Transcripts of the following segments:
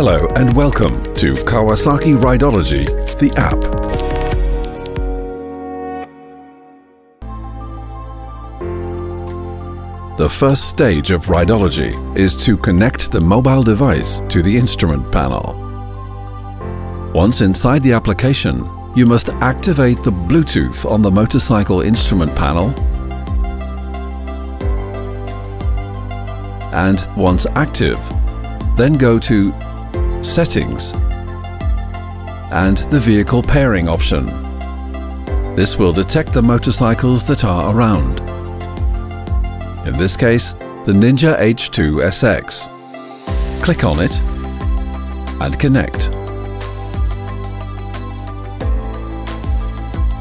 Hello and welcome to Kawasaki Rideology the App. The first stage of Rideology is to connect the mobile device to the instrument panel. Once inside the application, you must activate the Bluetooth on the motorcycle instrument panel, and once active, then go to Settings and the Vehicle Pairing option. This will detect the motorcycles that are around. In this case, the Ninja H2 SX. Click on it and connect.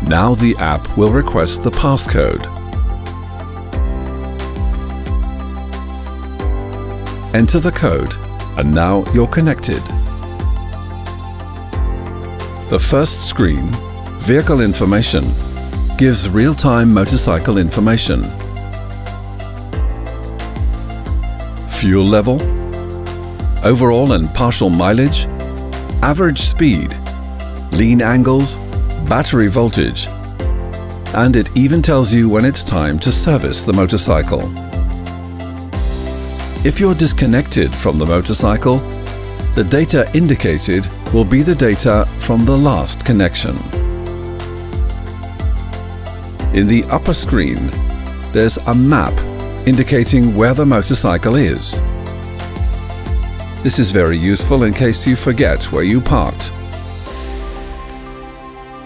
Now the app will request the passcode. Enter the code and now you're connected. The first screen, Vehicle Information, gives real-time motorcycle information. Fuel level, overall and partial mileage, average speed, lean angles, battery voltage, and it even tells you when it's time to service the motorcycle. If you're disconnected from the motorcycle, the data indicated will be the data from the last connection. In the upper screen, there's a map indicating where the motorcycle is. This is very useful in case you forget where you parked.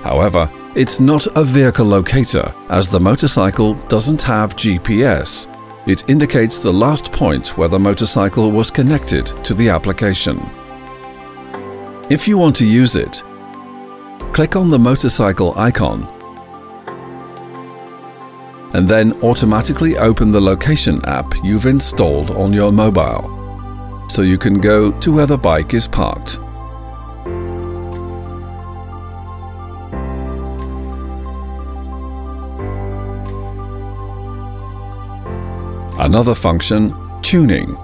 However, it's not a vehicle locator as the motorcycle doesn't have GPS. It indicates the last point where the motorcycle was connected to the application. If you want to use it, click on the motorcycle icon and then automatically open the location app you've installed on your mobile, so you can go to where the bike is parked. Another function, Tuning,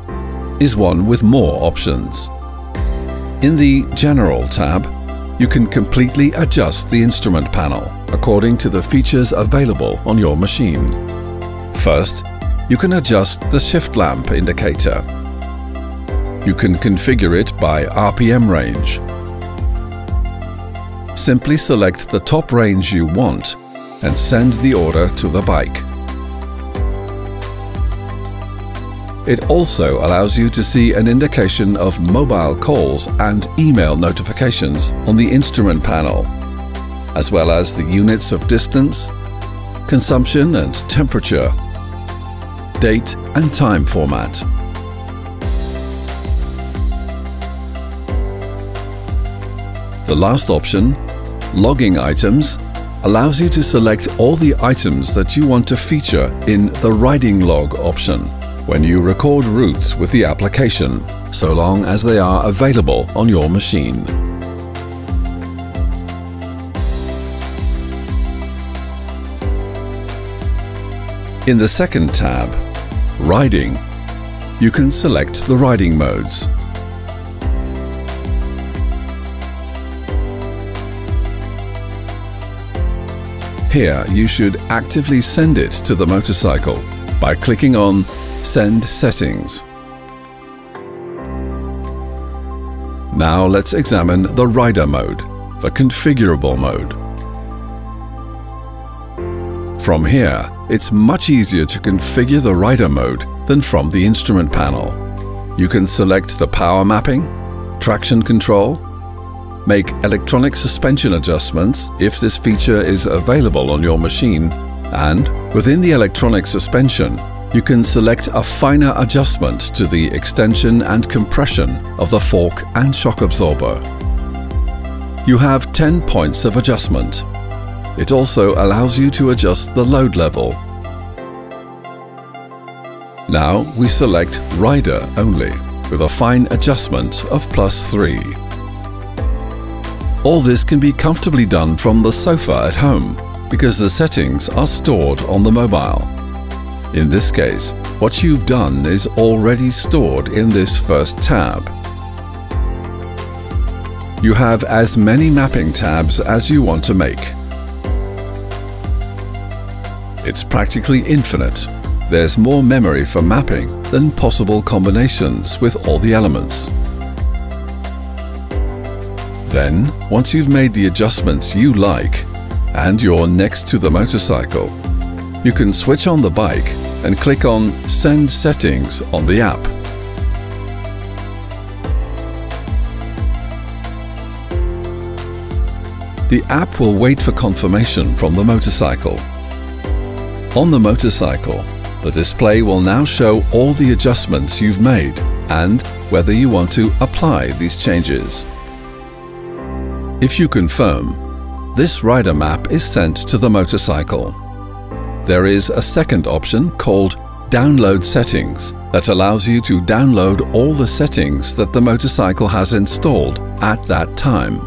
is one with more options. In the General tab, you can completely adjust the instrument panel according to the features available on your machine. First, you can adjust the shift lamp indicator. You can configure it by RPM range. Simply select the top range you want and send the order to the bike. It also allows you to see an indication of mobile calls and email notifications on the instrument panel, as well as the units of distance, consumption and temperature, date and time format. The last option, Logging Items, allows you to select all the items that you want to feature in the Riding Log option when you record routes with the application, so long as they are available on your machine. In the second tab, Riding, you can select the riding modes. Here you should actively send it to the motorcycle by clicking on Send Settings. Now let's examine the rider mode, the configurable mode. From here, it's much easier to configure the rider mode than from the instrument panel. You can select the power mapping, traction control, make electronic suspension adjustments if this feature is available on your machine, and within the electronic suspension, you can select a finer adjustment to the extension and compression of the fork and shock absorber. You have 10 points of adjustment. It also allows you to adjust the load level. Now we select Rider only, with a fine adjustment of +3. All this can be comfortably done from the sofa at home, because the settings are stored on the mobile. In this case, what you've done is already stored in this first tab. You have as many mapping tabs as you want to make. It's practically infinite. There's more memory for mapping than possible combinations with all the elements. Then, once you've made the adjustments you like and you're next to the motorcycle, you can switch on the bike and click on Send Settings on the app. The app will wait for confirmation from the motorcycle. On the motorcycle, the display will now show all the adjustments you've made and whether you want to apply these changes. If you confirm, this rider map is sent to the motorcycle. There is a second option called Download Settings that allows you to download all the settings that the motorcycle has installed at that time.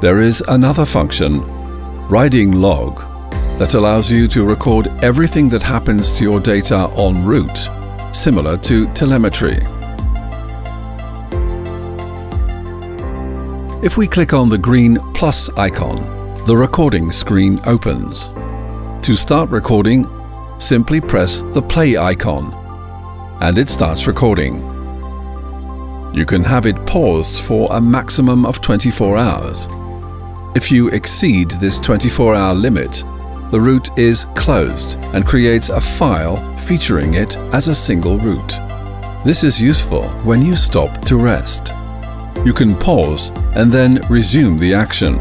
There is another function, Riding Log, that allows you to record everything that happens to your data en route, similar to telemetry. If we click on the green plus icon, the recording screen opens. To start recording, simply press the play icon, and it starts recording. You can have it paused for a maximum of 24 hours. If you exceed this 24-hour limit, the route is closed and creates a file featuring it as a single route. This is useful when you stop to rest. You can pause and then resume the action.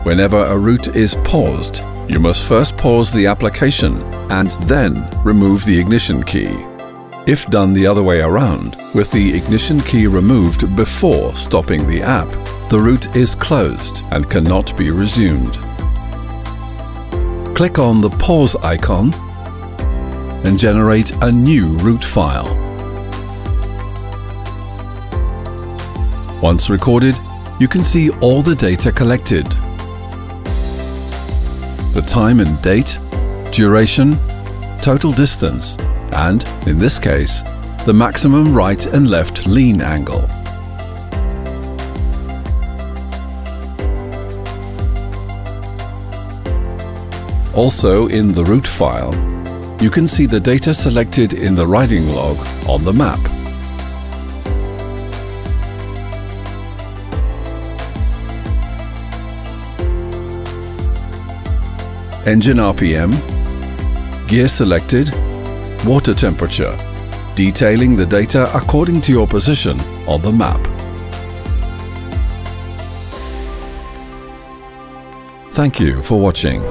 Whenever a route is paused, you must first pause the application and then remove the ignition key. If done the other way around, with the ignition key removed before stopping the app, the route is closed and cannot be resumed. Click on the pause icon and generate a new route file. Once recorded, you can see all the data collected. The time and date, duration, total distance, and, in this case, the maximum right and left lean angle. Also in the route file, you can see the data selected in the riding log on the map. Engine RPM, gear selected, water temperature, detailing the data according to your position on the map. Thank you for watching.